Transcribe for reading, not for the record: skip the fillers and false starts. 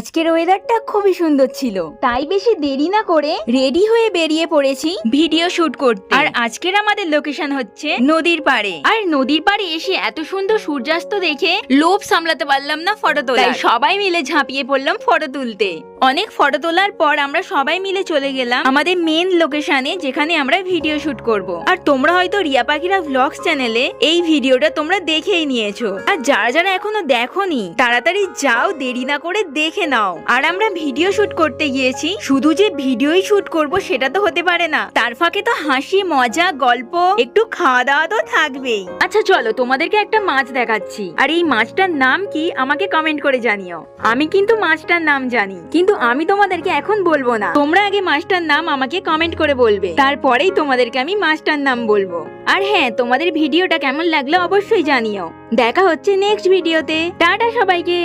আজকের ওয়েদারটা খুবই সুন্দর ছিল, তাই বেশি দেরি না করে রেডি হয়ে বেরিয়ে পড়েছি ভিডিও শুট করতে। আর আজকের আমাদের লোকেশন হচ্ছে নদীর পাড়ে। আর নদীর পাড়ে এসে এত সুন্দর সূর্যাস্ত দেখে লোভ সামলাতে পারলাম না ফটো তোলা, তাই সবাই মিলে ঝাঁপিয়ে পড়লাম ফটো তুলতে। অনেক ফটো তোলার পর আমরা সবাই মিলে চলে গেলাম আমাদের মেন লোকেশনে, যেখানে আমরা ভিডিও শুট করব। আর তোমরা হয়তো রিয়া পাখিরা ভ্লগস চ্যানেলে এই ভিডিওটা তোমরা দেখেই নিয়েছো, আর যারা যারা এখনো দেখোনি তাড়াতাড়ি যাও, দেরি না করে দেখে নাও। আর আমরা ভিডিও শুট করতে গিয়েছি, শুধু যে ভিডিওই শুট করব সেটা তো হতে পারে না, তার ফাঁকে তো হাসি মজা গল্প একটু খাওয়া দাওয়া তো থাকবেই। আচ্ছা চলো তোমাদেরকে একটা মাছ দেখাচ্ছি, আর এই মাছটার নাম কি আমাকে কমেন্ট করে জানিও। আমি কিন্তু মাছটার নাম জানি, কিন্তু আমি তোমাদেরকে এখন বলবো না, তোমরা আগে মাছটার নাম আমাকে কমেন্ট করে বলবে, তারপরেই তোমাদেরকে আমি মাছটার নাম বলবো। আর হ্যাঁ, তোমাদের ভিডিওটা কেমন লাগলো অবশ্যই জানিও। দেখা হচ্ছে নেক্সট ভিডিওতে। টাটা সবাইকে।